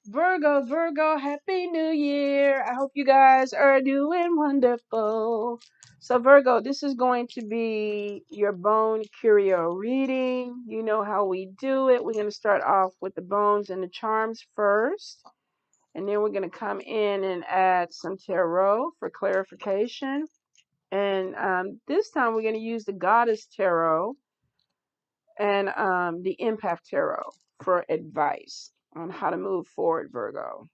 Virgo, Virgo, Happy New Year. I hope you guys are doing wonderful. So, Virgo, this is going to be your bone curio reading. You know how we do it. We're going to start off with the bones and the charms first. And then we're going to come in and add some tarot for clarification. And this time we're going to use the Goddess Tarot and the Empath Tarot for advice on how to move forward, Virgo.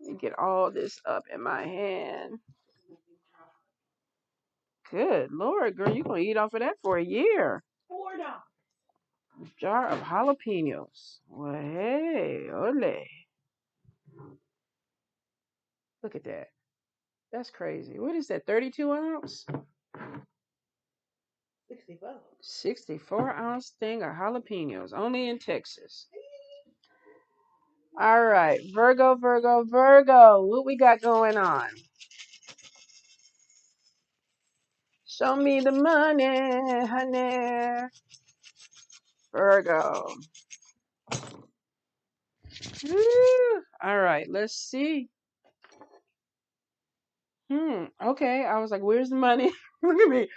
Let me get all this up in my hand. Good Lord, girl, you're going to eat off of that for a year. Jar of jalapenos. Well, hey, ole. Look at that. That's crazy. What is that, 32 ounce? 64-ounce thing of jalapenos, only in Texas. All right, Virgo, Virgo, Virgo. What we got going on? Show me the money, honey. Virgo. Woo. All right, let's see. Okay. I was like, where's the money? Look at me.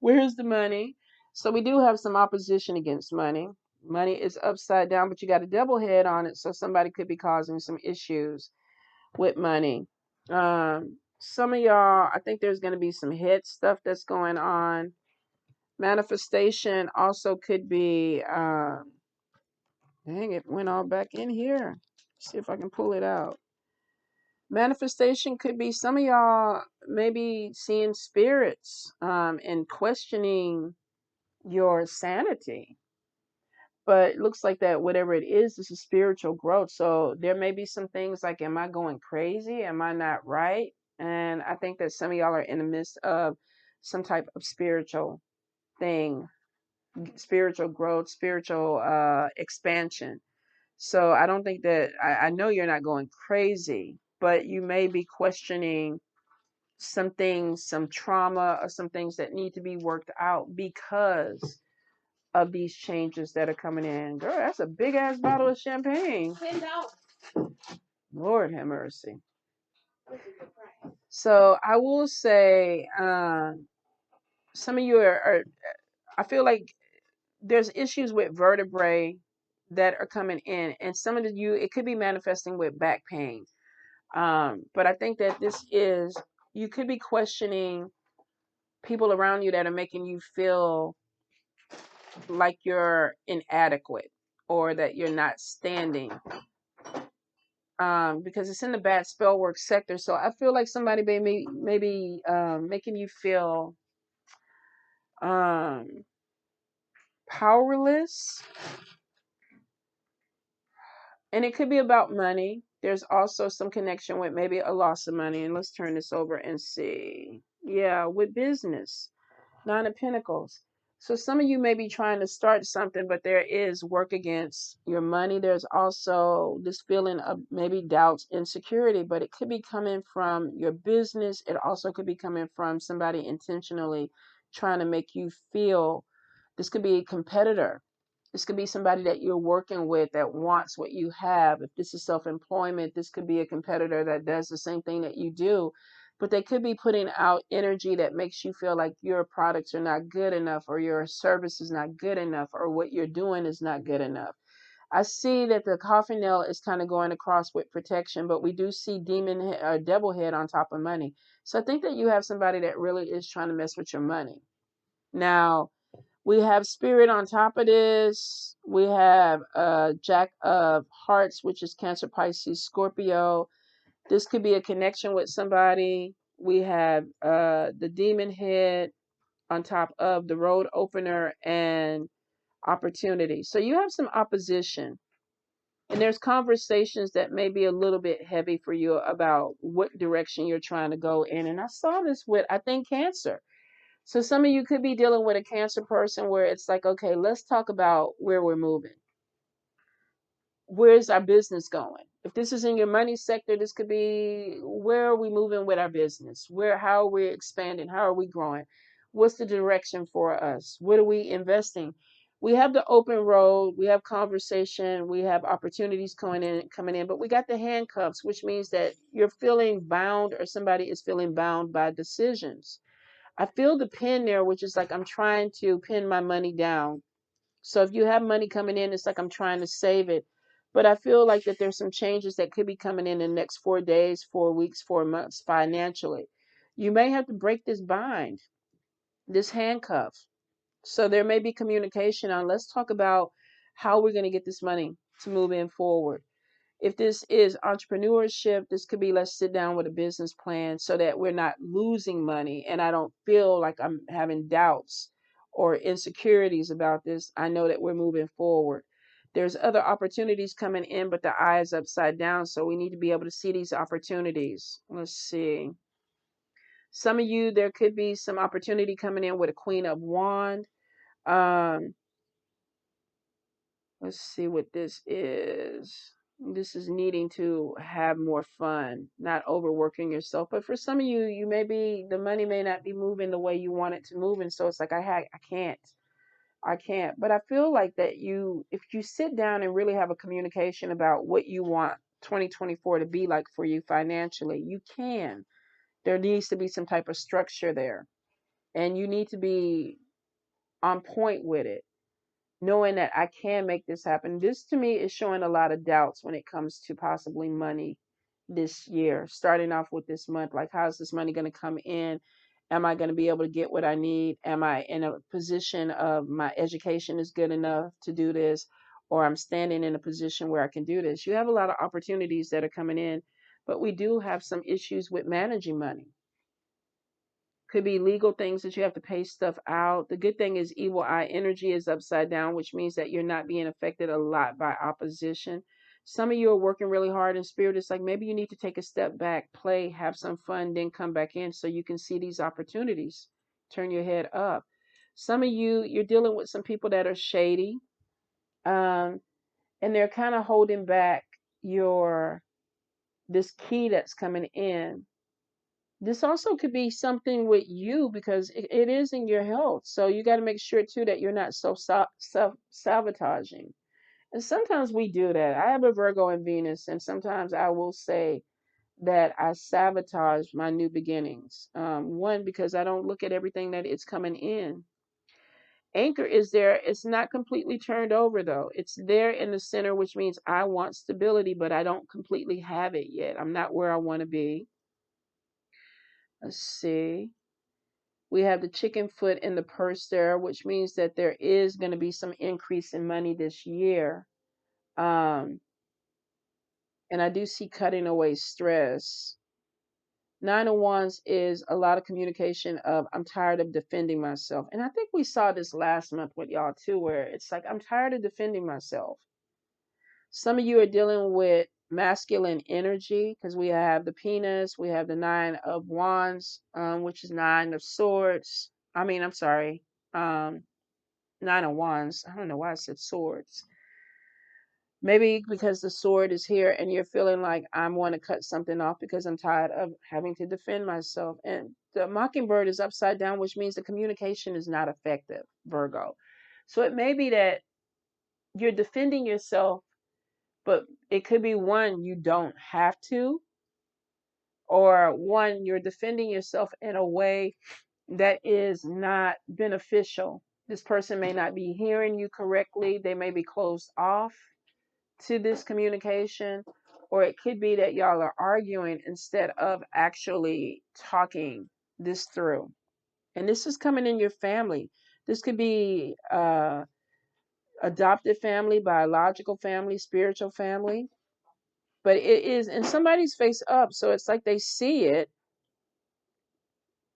Where's the money? So we do have some opposition against money. Money is upside down, but you got a double head on it. So somebody could be causing some issues with money. Some of y'all, I think there's going to be some head stuff that's going on. Manifestation also could be, dang, it went all back in here. See if I can pull it out. Manifestation could be some of y'all maybe seeing spirits and questioning your sanity. But it looks like that whatever it is a spiritual growth. So there may be some things like, am I going crazy? Am I not right? And I think that some of y'all are in the midst of some type of spiritual thing, spiritual growth, spiritual expansion. So I don't think that, I know you're not going crazy, but you may be questioning some things, some trauma, or some things that need to be worked out because of these changes that are coming in. Girl, that's a big ass bottle of champagne. Lord have mercy. So I will say, some of you are, I feel like there's issues with vertebrae that are coming in, and some of you, it could be manifesting with back pain. But I think that you could be questioning people around you that are making you feel like you're inadequate or that you're not standing. Because it's in the bad spell work sector. So I feel like somebody maybe making you feel powerless. And it could be about money. There's also some connection with maybe a loss of money. And let's turn this over and see. Yeah, with business. Nine of Pentacles. So some of you may be trying to start something, but there is work against your money. There's also this feeling of maybe doubts, insecurity, but it could be coming from your business. It also could be coming from somebody intentionally trying to make you feel. This could be a competitor. This could be somebody that you're working with that wants what you have. If this is self-employment, this could be a competitor that does the same thing that you do, but they could be putting out energy that makes you feel like your products are not good enough, or your service is not good enough, or what you're doing is not good enough. I see that the coffin nail is kind of going across with protection, but we do see devil head on top of money. So I think that you have somebody that really is trying to mess with your money. Now, we have Spirit on top of this. We have Jack of Hearts, which is Cancer, Pisces, Scorpio. This could be a connection with somebody. We have the Demon Head on top of the Road Opener and Opportunity. So you have some opposition. And there's conversations that may be a little bit heavy for you about what direction you're trying to go in. And I saw this with, I think, Cancer. So some of you could be dealing with a Cancer person where it's like, okay, let's talk about where we're moving. Where's our business going? If this is in your money sector, this could be, where are we moving with our business? How are we expanding? How are we growing? What's the direction for us? What are we investing? we have the open road, we have conversation, we have opportunities coming in, but we got the handcuffs, which means that you're feeling bound, or somebody is feeling bound by decisions. I feel the pin there, which is like I'm trying to pin my money down. So if you have money coming in, it's like I'm trying to save it. But I feel like that there's some changes that could be coming in the next 4 days, 4 weeks, 4 months financially. You may have to break this bind, this handcuff. So there may be communication on, let's talk about how we're going to get this money to move in forward. If this is entrepreneurship, this could be, let's sit down with a business plan so that we're not losing money and I don't feel like I'm having doubts or insecurities about this. I know that we're moving forward. There's other opportunities coming in, but the eye is upside down. So we need to be able to see these opportunities. Let's see. Some of you, there could be some opportunity coming in with a Queen of Wand. Um, let's see what this is. This is needing to have more fun, not overworking yourself. But for some of you, you may be, the money may not be moving the way you want it to move. And so it's like, I can't. But I feel like that if you sit down and really have a communication about what you want 2024 to be like for you financially, you can. There needs to be some type of structure there. And you need to be on point with it, knowing that I can make this happen. This to me is showing a lot of doubts when it comes to possibly money this year, starting off with this month. Like, how's this money going to come in? Am I going to be able to get what I need? Am I in a position of my education is good enough to do this? Or I'm standing in a position where I can do this? You have a lot of opportunities that are coming in, but we do have some issues with managing money. Could be legal things that you have to pay stuff out. The good thing is evil eye energy is upside down, which means that you're not being affected a lot by opposition. Some of you are working really hard in spirit. It's like maybe you need to take a step back, play, have some fun, then come back in so you can see these opportunities. Turn your head up. Some of you, you're dealing with some people that are shady, um, and they're kind of holding back your this key that's coming in. This also could be something with you because it is in your health. So you got to make sure too that you're not so self sabotaging. And sometimes we do that. I have a Virgo in Venus, and sometimes I will say that I sabotage my new beginnings. One, because I don't look at everything that it's coming in. Anchor is there. It's not completely turned over though. It's there in the center, which means I want stability, but I don't completely have it yet. I'm not where I want to be. Let's see. We have the chicken foot in the purse there, which means that there is going to be some increase in money this year. Um, and I do see cutting away stress. Nine of Wands is a lot of communication of I'm tired of defending myself. And I think we saw this last month with y'all too, where it's like I'm tired of defending myself. Some of you are dealing with masculine energy because we have the penis, we have the Nine of Wands, which is Nine of Swords. I'm sorry. Nine of Wands. I don't know why I said swords. Maybe because the sword is here and you're feeling like I want to cut something off because I'm tired of having to defend myself. And the mockingbird is upside down, which means the communication is not effective, Virgo. So it may be that you're defending yourself, but it could be one, you don't have to, or one, you're defending yourself in a way that is not beneficial. This person may not be hearing you correctly. They may be closed off to this communication, or it could be that y'all are arguing instead of actually talking this through. And this is coming in your family. This could be adopted family, biological family, spiritual family, but it is in somebody's face up. So it's like they see it.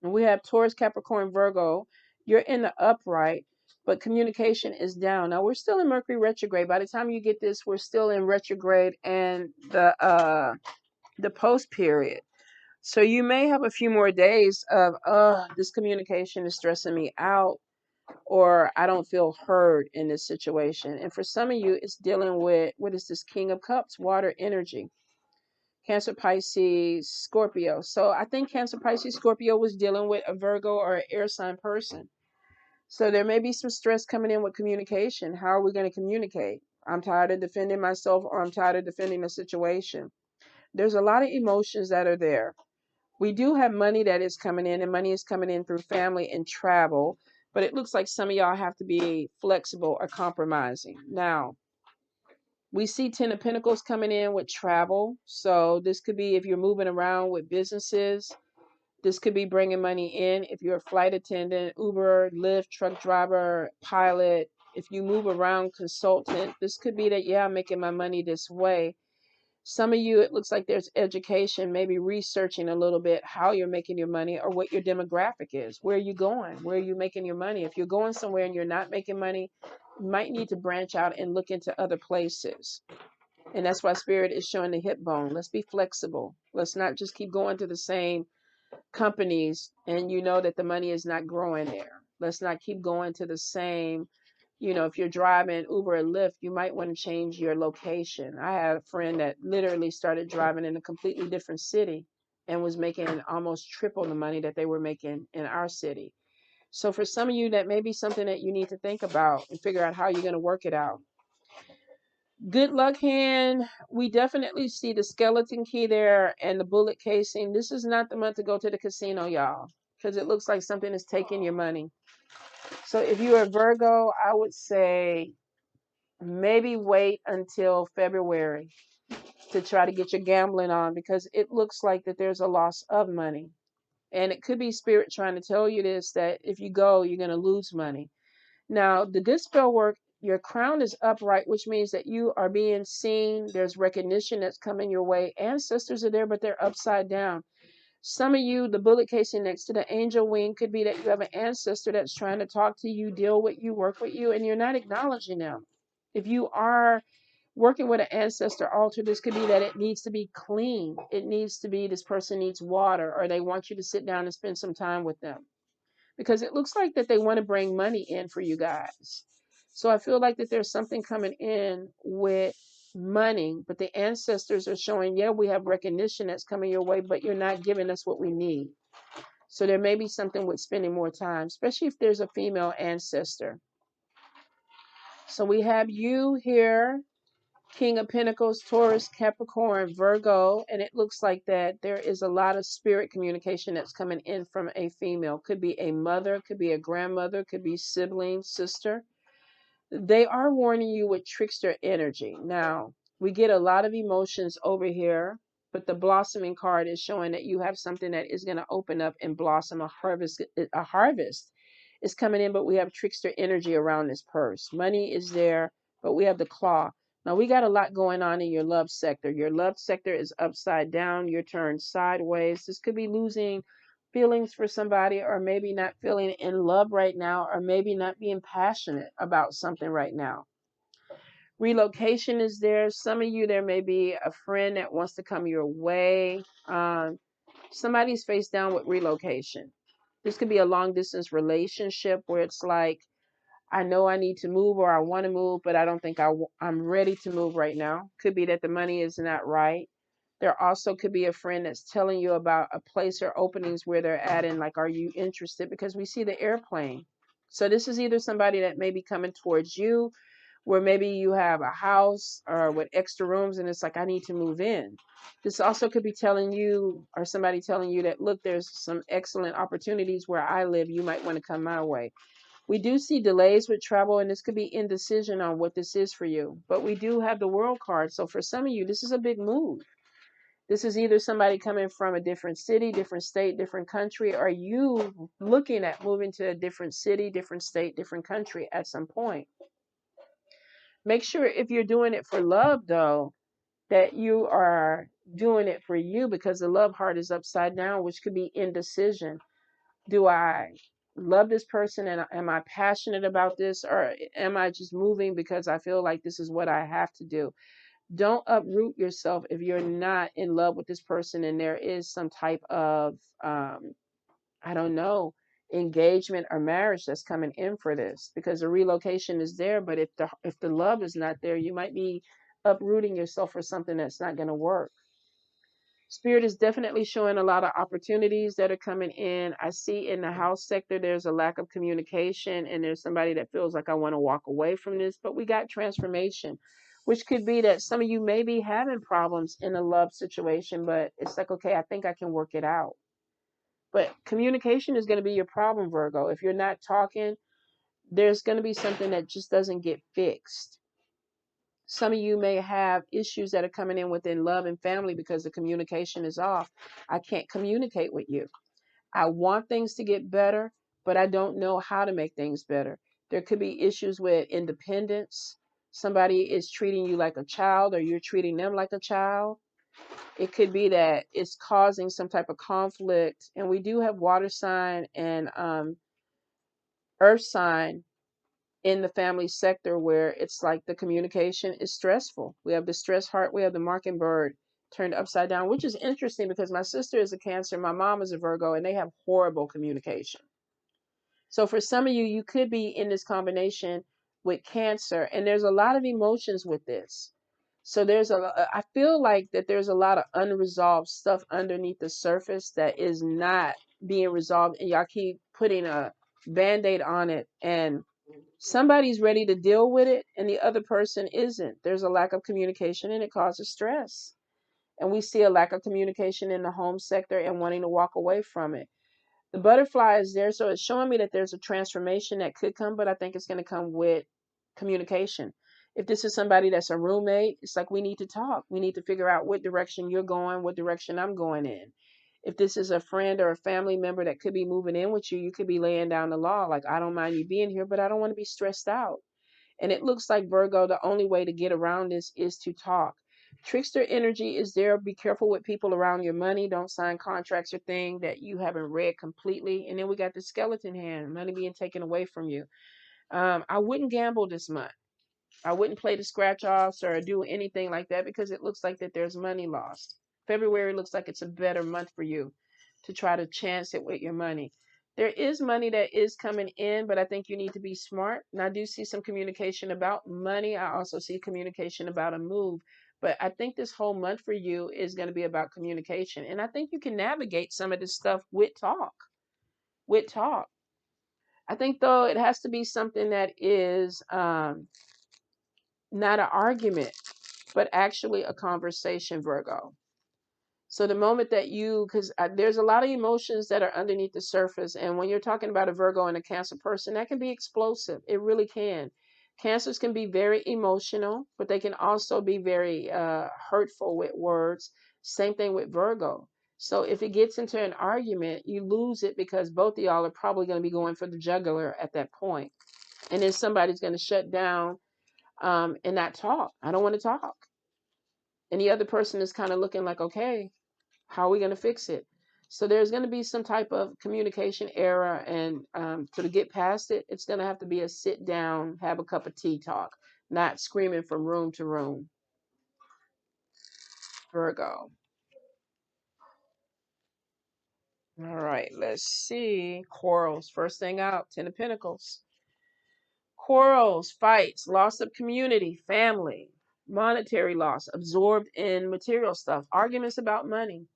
And we have Taurus, Capricorn, Virgo. You're in the upright, but communication is down. Now we're still in Mercury retrograde. By the time you get this, we're still in retrograde and the post period. So you may have a few more days of this communication is stressing me out, or I don't feel heard in this situation. And for some of you, it's dealing with what is this King of Cups, water energy. Cancer, Pisces, Scorpio. So I think Cancer, Pisces, Scorpio was dealing with a Virgo or an air sign person. So there may be some stress coming in with communication. How are we going to communicate? I'm tired of defending myself, or I'm tired of defending the situation. There's a lot of emotions that are there. We do have money that is coming in, and money is coming in through family and travel, but it looks like some of y'all have to be flexible or compromising. Now, we see 10 of Pentacles coming in with travel. So this could be if you're moving around with businesses. This could be bringing money in if you're a flight attendant, Uber, Lyft, truck driver, pilot. If you move around, consultant. This could be that, yeah, I'm making my money this way. Some of you, it looks like there's education, maybe researching a little bit how you're making your money or what your demographic is. Where are you going? Where are you making your money? If you're going somewhere and you're not making money, you might need to branch out and look into other places. And that's why Spirit is showing the hip bone. Let's be flexible. Let's not just keep going to the same companies and you know that the money is not growing there. Let's not keep going to the same, if you're driving Uber or Lyft, you might want to change your location. I had a friend that literally started driving in a completely different city and was making almost triple the money that they were making in our city. So for some of you, that may be something that you need to think about and figure out how you're going to work it out. Good luck hand. We definitely see the skeleton key there and the bullet casing. This is not the month to go to the casino, y'all, because it looks like something is taking your money. So if you are Virgo, I would say maybe wait until February to try to get your gambling on, because it looks like that there's a loss of money. And it could be Spirit trying to tell you this, that if you go, you're going to lose money. Now, the good spell work, your crown is upright, which means that you are being seen. There's recognition that's coming your way. Ancestors are there, but they're upside down. Some of you, the bullet casing next to the angel wing could be that you have an ancestor that's trying to talk to you, deal with you, work with you, and you're not acknowledging them. If you are working with an ancestor altar, this could be that it needs to be clean. It needs to be this person needs water, or they want you to sit down and spend some time with them, because it looks like that they want to bring money in for you guys. So I feel like that there's something coming in with money, but the ancestors are showing, yeah, we have recognition that's coming your way, but you're not giving us what we need. So there may be something with spending more time, especially if there's a female ancestor. So we have you here, King of Pentacles, Taurus, Capricorn, Virgo, and it looks like that there is a lot of spirit communication that's coming in from a female. Could be a mother, could be a grandmother, could be sibling, sister. They are warning you with trickster energy. Now, we get a lot of emotions over here, but the blossoming card is showing that you have something that is going to open up and blossom. A harvest is coming in, but we have trickster energy around this purse. Money is there, but we have the claw. Now, we got a lot going on in your love sector. Your love sector is upside down. You're turned sideways. This could be losing feelings for somebody, or maybe not feeling in love right now, or maybe not being passionate about something right now. Relocation is there. Some of you, there may be a friend that wants to come your way. Somebody's face down with relocation. This could be a long distance relationship where it's like, I know I need to move, or I want to move, but I don't think I'm ready to move right now. Could be that the money is not right. There also could be a friend that's telling you about a place or openings where they're at, and like, are you interested? Because we see the airplane. So this is either somebody that may be coming towards you, where maybe you have a house or with extra rooms and it's like, I need to move in. This also could be telling you, or somebody telling you that, look, there's some excellent opportunities where I live. You might want to come my way. We do see delays with travel, and this could be indecision on what this is for you. But we do have the World card. So for some of you, this is a big move. This is either somebody coming from a different city, different state, different country, or you looking at moving to a different city, different state, different country at some point. Make sure if you're doing it for love, though, that you are doing it for you, because the love heart is upside down, which could be indecision. Do I love this person, and am I passionate about this, or am I just moving because I feel like this is what I have to do? Don't uproot yourself if you're not in love with this person and there is some type of I don't know, engagement or marriage that's coming in for this, because the relocation is there, but if the love is not there, you might be uprooting yourself for something that's not going to work. Spirit is definitely showing a lot of opportunities that are coming in. I see in the house sector, there's a lack of communication, and there's somebody that feels like I want to walk away from this, but we got transformation, which could be that some of you may be having problems in a love situation, but it's like, okay, I think I can work it out. But communication is going to be your problem, Virgo. If you're not talking, there's going to be something that just doesn't get fixed. Some of you may have issues that are coming in within love and family because the communication is off. I can't communicate with you. I want things to get better, but I don't know how to make things better. There could be issues with independence. Somebody is treating you like a child, or you're treating them like a child. It could be that it's causing some type of conflict. And we do have water sign and earth sign in the family sector, where it's like the communication is stressful. We have the stress heart, we have the mockingbird turned upside down, which is interesting because my sister is a Cancer, my mom is a Virgo, and they have horrible communication. So for some of you, you could be in this combination with Cancer, and there's a lot of emotions with this. So I feel like that there's a lot of unresolved stuff underneath the surface that is not being resolved, and y'all keep putting a band-aid on it, and somebody's ready to deal with it and the other person isn't. There's a lack of communication and it causes stress. And we see a lack of communication in the home sector and wanting to walk away from it. The butterfly is there, so it's showing me that there's a transformation that could come, but I think it's going to come with communication. If this is somebody that's a roommate, it's like we need to talk. We need to figure out what direction you're going, what direction I'm going in. If this is a friend or a family member that could be moving in with you, you could be laying down the law. Like, I don't mind you being here, but I don't want to be stressed out. And it looks like, Virgo, the only way to get around this is to talk. Trickster energy is there. Be careful with people around your money. Don't sign contracts or things that you haven't read completely. And then we got the skeleton hand, money being taken away from you. I wouldn't gamble this month. I wouldn't play the scratch offs or do anything like that because it looks like that there's money lost. February looks like it's a better month for you to try to chance it with your money. There is money that is coming in, but I think you need to be smart. And I do see some communication about money. I also see communication about a move. But I think this whole month for you is going to be about communication. And I think you can navigate some of this stuff with talk. With talk. I think, though, it has to be something that is not an argument, but actually a conversation, Virgo. So the moment that because there's a lot of emotions that are underneath the surface. And when you're talking about a Virgo and a Cancer person, that can be explosive. It really can. Cancers can be very emotional, but they can also be very hurtful with words. Same thing with Virgo. So if it gets into an argument, you lose it because both of y'all are probably going to be going for the jugular at that point. And then somebody's going to shut down and not talk. I don't want to talk. And the other person is kind of looking like, okay, how are we going to fix it? So there's going to be some type of communication error, and to get past it, it's going to have to be a sit down, have a cup of tea talk, not screaming from room to room. Virgo. All right, let's see. Quarrels. First thing out, Ten of Pentacles. Quarrels, fights, loss of community, family, monetary loss, absorbed in material stuff, arguments about money.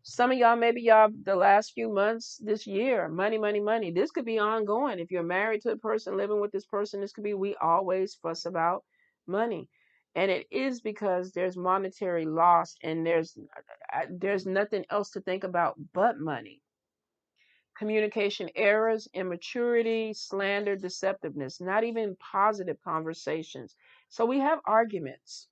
Some of y'all, maybe y'all, the last few months, this year, money, money, money. This could be ongoing. If you're married to a person, living with this person, this could be, we always fuss about money. And it is because there's monetary loss and there's nothing else to think about but money. Communication errors, immaturity, slander, deceptiveness, not even positive conversations. So we have arguments.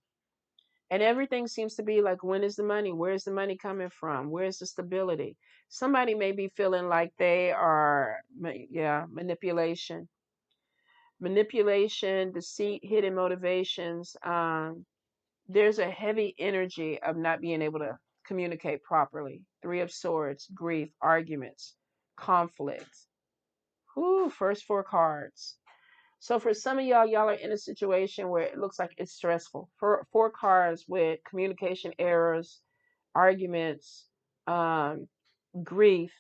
And everything seems to be like, when is the money? Where's the money coming from? Where's the stability? Somebody may be feeling like they are, manipulation. Manipulation, deceit, hidden motivations. There's a heavy energy of not being able to communicate properly. Three of Swords, grief, arguments, conflict. First four cards. So for some of y'all are in a situation where it looks like it's stressful. For four cards with communication errors, arguments, grief,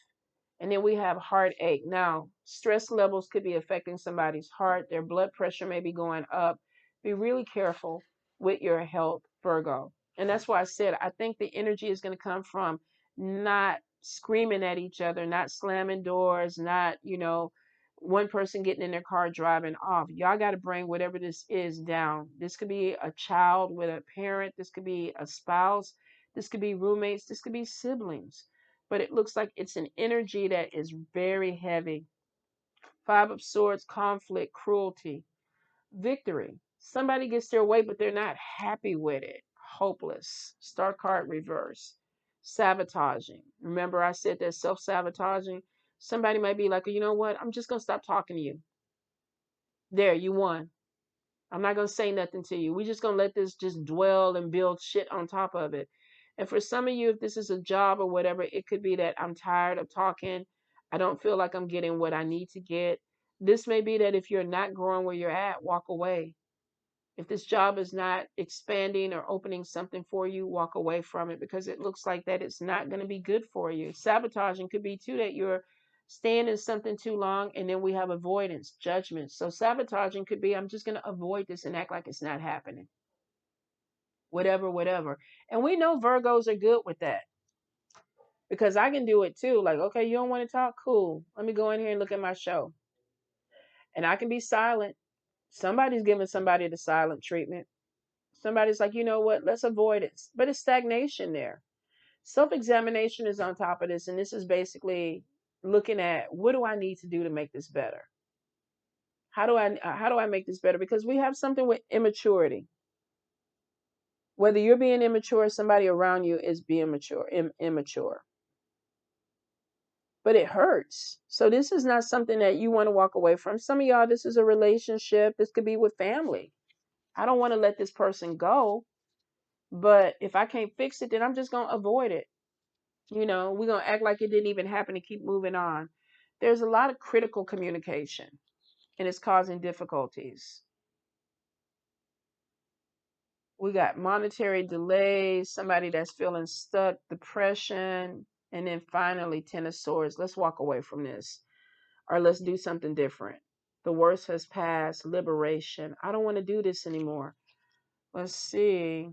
and then we have heartache. Now, stress levels could be affecting somebody's heart. Their blood pressure may be going up. Be really careful with your health, Virgo. And that's why I said I think the energy is going to come from not screaming at each other, not slamming doors, not, one person getting in their car driving off. Y'all got to bring whatever this is down. This could be a child with a parent, this could be a spouse, this could be roommates, this could be siblings. But it looks like it's an energy that is very heavy. Five of Swords, conflict, cruelty, victory. Somebody gets their way, but they're not happy with it. Hopeless. Star card reverse. Sabotaging. Remember, I said that self sabotaging. Somebody might be like, you know what? I'm just going to stop talking to you. There, you won. I'm not going to say nothing to you. We're just going to let this just dwell and build shit on top of it. And for some of you, if this is a job or whatever, it could be that I'm tired of talking. I don't feel like I'm getting what I need to get. This may be that if you're not growing where you're at, walk away. If this job is not expanding or opening something for you, walk away from it, because it looks like that it's not going to be good for you. Sabotaging could be too that you're staying in something too long, and then we have avoidance, judgment. So sabotaging could be, I'm just going to avoid this and act like it's not happening. Whatever, whatever. And we know Virgos are good with that, because I can do it too. Like, okay, you don't want to talk? Cool. Let me go in here and look at my show. And I can be silent. Somebody's giving somebody the silent treatment. Somebody's like, you know what, let's avoid it. But it's stagnation there. Self-examination is on top of this. And this is basically looking at, what do I need to do to make this better? How do I make this better? Because we have something with immaturity. Whether you're being immature or somebody around you is being immature. But it hurts. So this is not something that you want to walk away from. Some of y'all, this is a relationship. This could be with family. I don't want to let this person go. But if I can't fix it, then I'm just going to avoid it. We're going to act like it didn't even happen and keep moving on. There's a lot of critical communication, and it's causing difficulties. We got monetary delays, somebody that's feeling stuck, depression, and then finally, Ten of Swords. Let's walk away from this, or let's do something different. The worst has passed, liberation. I don't want to do this anymore. Let's see.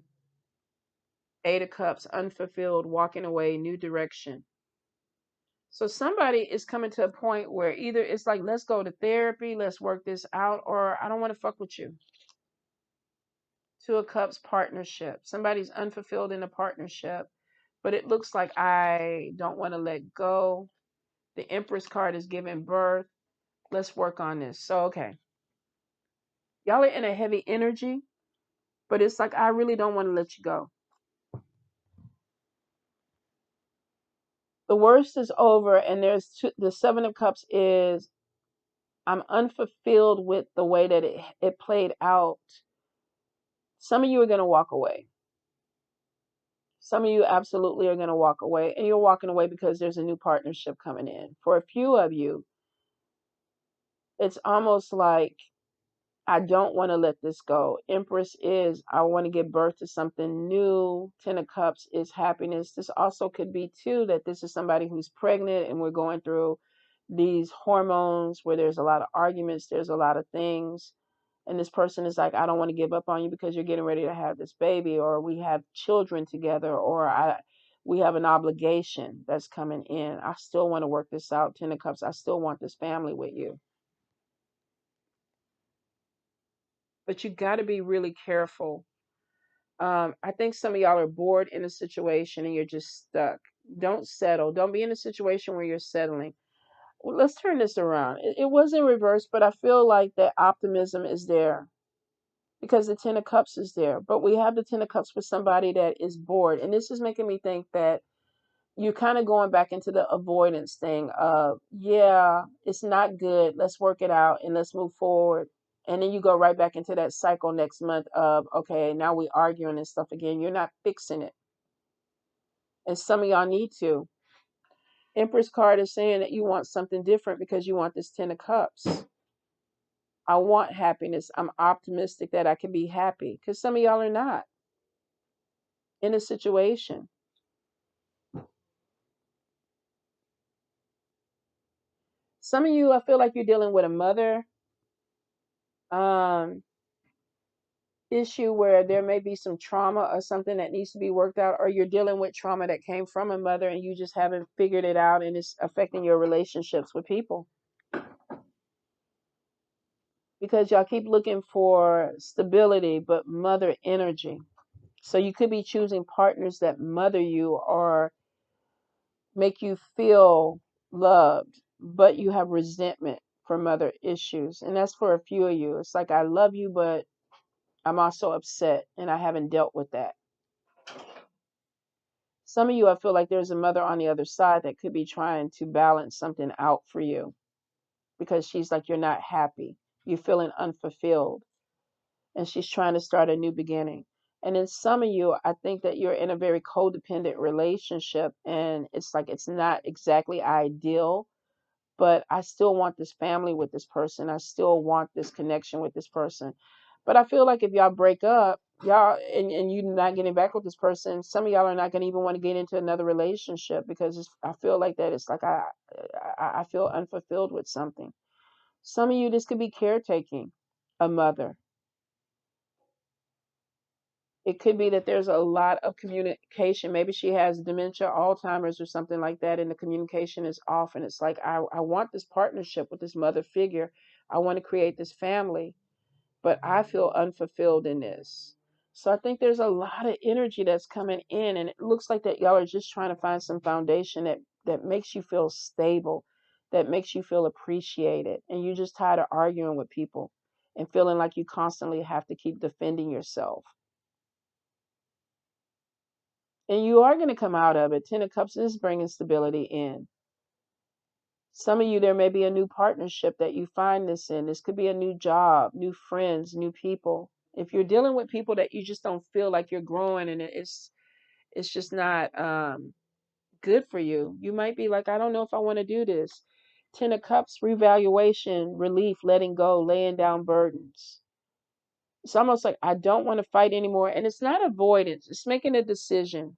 Eight of Cups, unfulfilled, walking away, new direction. So somebody is coming to a point where either it's like, let's go to therapy, let's work this out, or I don't want to fuck with you. Two of Cups, partnership. Somebody's unfulfilled in a partnership, but it looks like I don't want to let go. The Empress card is giving birth. Let's work on this. So, okay. Y'all are in a heavy energy, but it's like, I really don't want to let you go. The worst is over, and the Seven of Cups is, I'm unfulfilled with the way that it played out. Some of you are going to walk away. Some of you absolutely are going to walk away, and you're walking away because there's a new partnership coming in. For a few of you, it's almost like, I don't want to let this go. Empress is, I want to give birth to something new. Ten of Cups is happiness. This also could be too that this is somebody who's pregnant and we're going through these hormones where there's a lot of arguments, there's a lot of things. And this person is like, I don't want to give up on you because you're getting ready to have this baby, or we have children together, or we have an obligation that's coming in. I still want to work this out. Ten of Cups, I still want this family with you. But you got to be really careful. I think some of y'all are bored in a situation and you're just stuck. Don't settle. Don't be in a situation where you're settling. Well, let's turn this around. It was in reverse, but I feel like that optimism is there because the Ten of Cups is there. But we have the Ten of Cups for somebody that is bored. And this is making me think that you're kind of going back into the avoidance thing of, yeah, it's not good. Let's work it out and let's move forward. And then you go right back into that cycle next month of, okay, now we arguing and stuff again. You're not fixing it. And some of y'all need to. Empress card is saying that you want something different because you want this Ten of Cups. I want happiness. I'm optimistic that I can be happy, because some of y'all are not in a situation. Some of you, I feel like you're dealing with a mother. Um, issue where there may be some trauma or something that needs to be worked out, or you're dealing with trauma that came from a mother and you just haven't figured it out and it's affecting your relationships with people. Because y'all keep looking for stability, but mother energy. So you could be choosing partners that mother you or make you feel loved, but you have resentment for mother issues. And that's for a few of you. It's like, I love you, but I'm also upset and I haven't dealt with that. Some of you, I feel like there's a mother on the other side that could be trying to balance something out for you because she's like, you're not happy. You're feeling unfulfilled. And she's trying to start a new beginning. And in some of you, I think that you're in a very codependent relationship and it's like it's not exactly ideal, but I still want this family with this person. I still want this connection with this person. But I feel like if y'all break up, y'all and you're not getting back with this person, some of y'all are not going to even want to get into another relationship because I feel like that it's like I feel unfulfilled with something. Some of you, this could be caretaking a mother. It could be that there's a lot of communication. Maybe she has dementia, Alzheimer's, or something like that, and the communication is off. And it's like, I want this partnership with this mother figure. I want to create this family, but I feel unfulfilled in this. So I think there's a lot of energy that's coming in, and it looks like that y'all are just trying to find some foundation that makes you feel stable, that makes you feel appreciated, and you're just tired of arguing with people and feeling like you constantly have to keep defending yourself. And you are going to come out of it. Ten of Cups is bringing stability in. Some of you, there may be a new partnership that you find this in. This could be a new job, new friends, new people. If you're dealing with people that you just don't feel like you're growing and it's just not good for you, you might be like, I don't know if I want to do this. Ten of Cups, revaluation, relief, letting go, laying down burdens. It's almost like I don't want to fight anymore. And it's not avoidance, it's making a decision.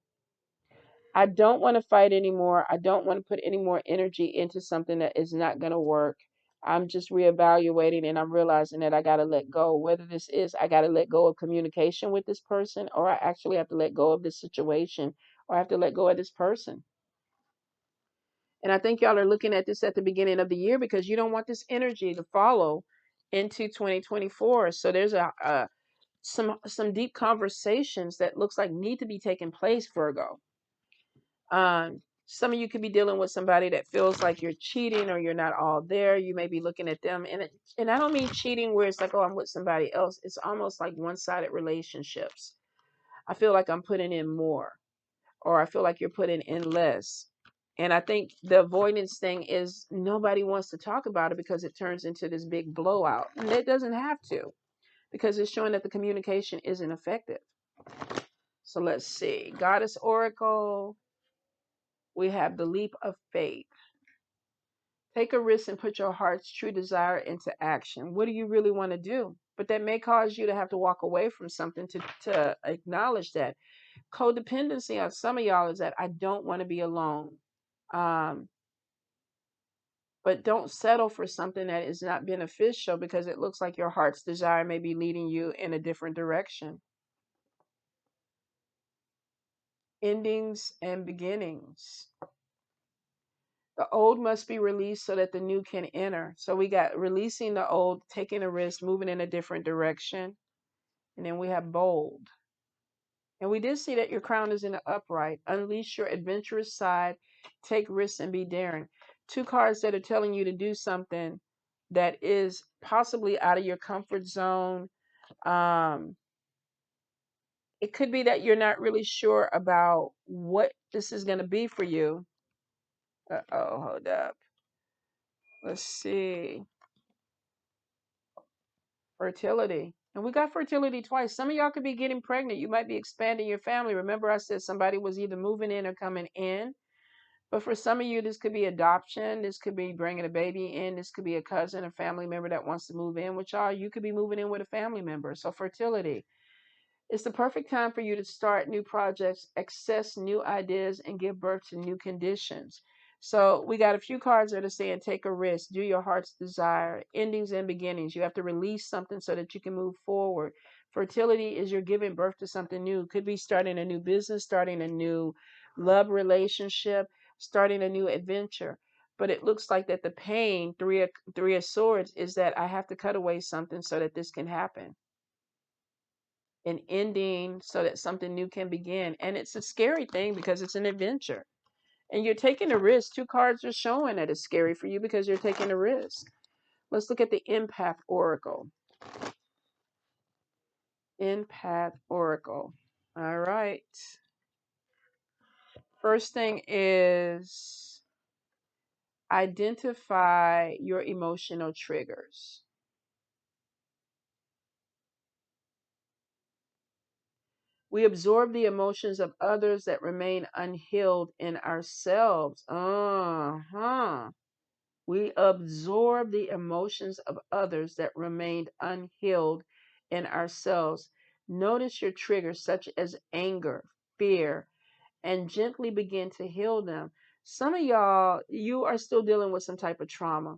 I don't want to fight anymore. I don't want to put any more energy into something that is not going to work. I'm just reevaluating and I'm realizing that I got to let go. Whether this is, I got to let go of communication with this person, or I actually have to let go of this situation, or I have to let go of this person. And I think y'all are looking at this at the beginning of the year because you don't want this energy to follow into 2024. So there's some deep conversations that looks like need to be taking place, Virgo. Some of you could be dealing with somebody that feels like you're cheating or you're not all there. You may be looking at them, and I don't mean cheating where it's like, oh, I'm with somebody else. It's almost like one-sided relationships. I feel like I'm putting in more, or I feel like you're putting in less. And I think the avoidance thing is nobody wants to talk about it because it turns into this big blowout. And it doesn't have to, because it's showing that the communication isn't effective. So let's see. Goddess Oracle, we have the leap of faith. Take a risk and put your heart's true desire into action. What do you really want to do? But that may cause you to have to walk away from something to acknowledge that. Codependency on some of y'all is that I don't want to be alone. Um, but don't settle for something that is not beneficial because it looks like your heart's desire may be leading you in a different direction. Endings and beginnings. The old must be released so that the new can enter. So we got releasing the old, taking a risk, moving in a different direction. And then we have bold. And we did see that your crown is in the upright. Unleash your adventurous side, take risks and be daring. Two cards that are telling you to do something that is possibly out of your comfort zone. Um, it could be that you're not really sure about what this is going to be for you. Uh-oh, hold up. Let's see. Fertility. And we got fertility twice. Some of y'all could be getting pregnant. You might be expanding your family. Remember, I said somebody was either moving in or coming in. But for some of you, this could be adoption. This could be bringing a baby in. This could be a cousin, a family member that wants to move in with y'all. You could be moving in with a family member. So fertility. It's the perfect time for you to start new projects, access new ideas, and give birth to new conditions. So we got a few cards that are saying take a risk, do your heart's desire, endings and beginnings. You have to release something so that you can move forward. Fertility is you're giving birth to something new. Could be starting a new business, starting a new love relationship, starting a new adventure. But it looks like that the pain, three of swords, is that I have to cut away something so that this can happen. An ending so that something new can begin. And it's a scary thing because it's an adventure. And you're taking a risk. Two cards are showing that it's scary for you because you're taking a risk. Let's look at the empath oracle. Empath oracle. All right. First thing is identify your emotional triggers. We absorb the emotions of others that remain unhealed in ourselves. We absorb the emotions of others that remained unhealed in ourselves. Notice your triggers, such as anger, fear, and gently begin to heal them. Some of y'all, you are still dealing with some type of trauma.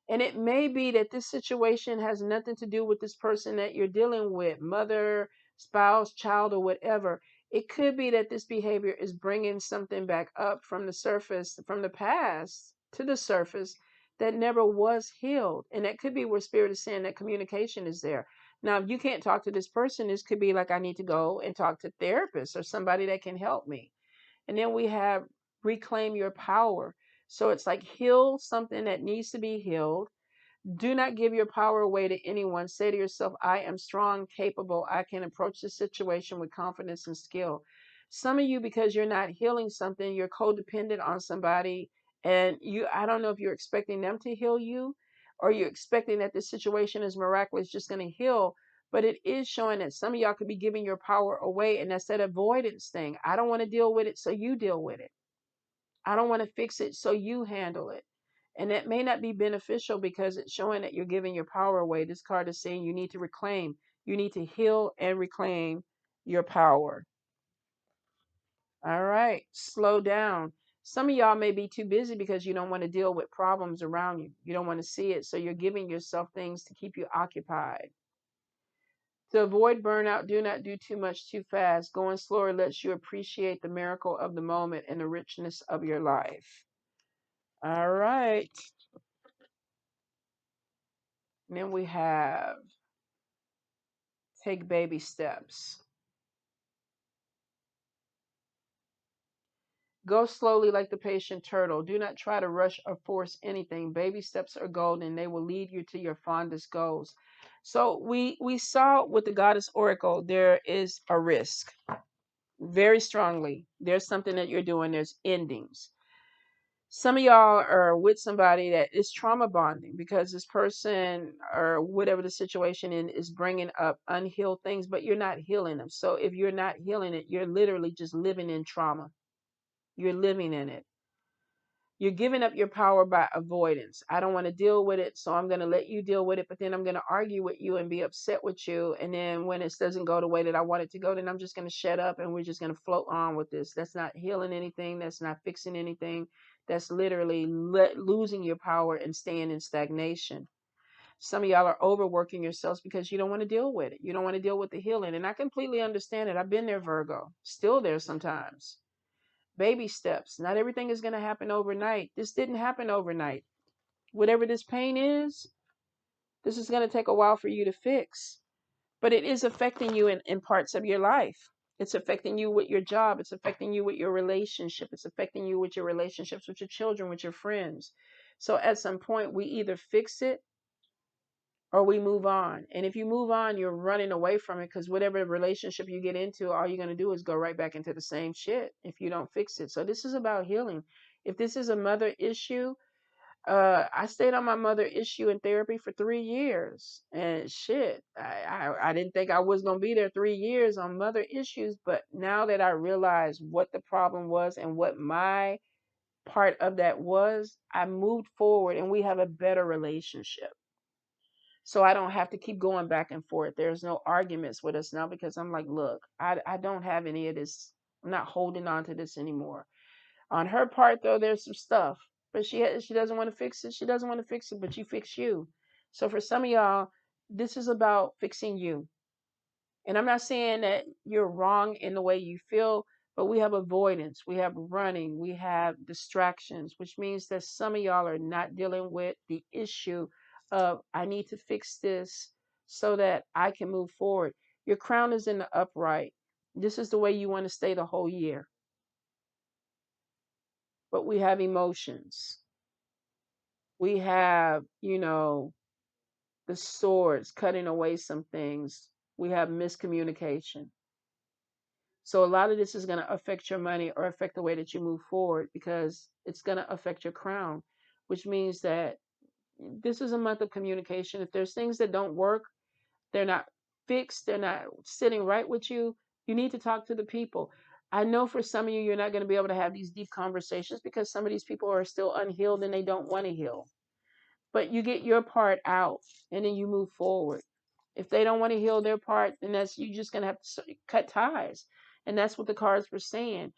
And it may be that this situation has nothing to do with this person that you're dealing with, mother, spouse, child, or whatever. It could be that this behavior is bringing something back up from the surface, from the past to the surface that never was healed. And that could be where spirit is saying that communication is there. Now, if you can't talk to this person, this could be like I need to go and talk to therapists or somebody that can help me. And then we have reclaim your power. So it's like heal something that needs to be healed. Do not give your power away to anyone. Say to yourself, I am strong, capable. I can approach the situation with confidence and skill. Some of you, because you're not healing something, you're codependent on somebody. And I don't know if you're expecting them to heal you or you're expecting that this situation is miraculous, just going to heal. But it is showing that some of y'all could be giving your power away. And that's that avoidance thing. I don't want to deal with it, so you deal with it. I don't want to fix it, so you handle it. And that may not be beneficial because it's showing that you're giving your power away. This card is saying you need to reclaim, you need to heal and reclaim your power. All right, slow down. Some of y'all may be too busy because you don't want to deal with problems around you. You don't want to see it. So you're giving yourself things to keep you occupied. To avoid burnout, do not do too much too fast. Going slower lets you appreciate the miracle of the moment and the richness of your life. All right. And then we have take baby steps. Go slowly like the patient turtle. Do not try to rush or force anything. Baby steps are golden. They will lead you to your fondest goals. So we saw with the goddess oracle, there is a risk. Very strongly. There's something that you're doing. There's endings. Some of y'all are with somebody that is trauma bonding because this person or whatever the situation is bringing up unhealed things, but you're not healing them. So if you're not healing it, you're literally just living in trauma. You're living in it. You're giving up your power by avoidance. I don't want to deal with it, so I'm going to let you deal with it, but then I'm going to argue with you and be upset with you. And then when it doesn't go the way that I want it to go, then I'm just going to shut up and we're just going to float on with this. That's not healing anything. That's not fixing anything. That's literally losing your power and staying in stagnation. Some of y'all are overworking yourselves because you don't want to deal with it. You don't want to deal with the healing. And I completely understand it. I've been there, Virgo. Still there sometimes. Baby steps. Not everything is going to happen overnight. This didn't happen overnight. Whatever this pain is, this is going to take a while for you to fix. But it is affecting you in parts of your life. It's affecting you with your job. It's affecting you with your relationship. It's affecting you with your relationships with your children, with your friends. So at some point, we either fix it or we move on. And if you move on, you're running away from it because whatever relationship you get into, all you're going to do is go right back into the same shit if you don't fix it. So this is about healing. If this is a mother issue, I stayed on my mother issue in therapy for 3 years. And shit, I didn't think I was going to be there 3 years on mother issues. But now that I realize what the problem was and what my part of that was, I moved forward and we have a better relationship. So I don't have to keep going back and forth. There's no arguments with us now because I'm like, look, I don't have any of this. I'm not holding on to this anymore. On her part, though, there's some stuff, but she doesn't want to fix it. She doesn't want to fix it, but you fix you. So for some of y'all, this is about fixing you. And I'm not saying that you're wrong in the way you feel, but we have avoidance, we have running, we have distractions, which means that some of y'all are not dealing with the issue of, I need to fix this so that I can move forward. Your crown is in the upright. This is the way you want to stay the whole year. But we have emotions. We have, the swords cutting away some things. We have miscommunication. So a lot of this is going to affect your money or affect the way that you move forward, because it's going to affect your crown, which means that this is a month of communication. If there's things that don't work, they're not fixed, they're not sitting right with you, you need to talk to the people. I know for some of you, you're not going to be able to have these deep conversations because some of these people are still unhealed and they don't want to heal. But you get your part out and then you move forward. If they don't want to heal their part, then that's, you just gonna have to cut ties. And that's what the cards were saying.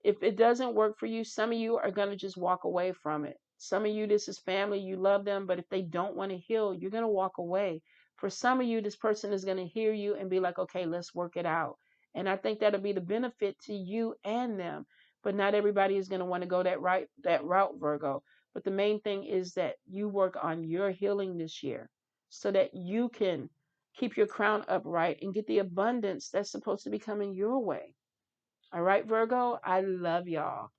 If it doesn't work for you, some of you are gonna just walk away from it. Some of you, this is family, you love them, but if they don't want to heal, you're gonna walk away. For some of you, this person is gonna hear you and be like, okay, let's work it out. And I think that'll be the benefit to you and them. But not everybody is gonna want to go that route, Virgo. But the main thing is that you work on your healing this year so that you can keep your crown upright and get the abundance that's supposed to be coming your way. All right, Virgo, I love y'all.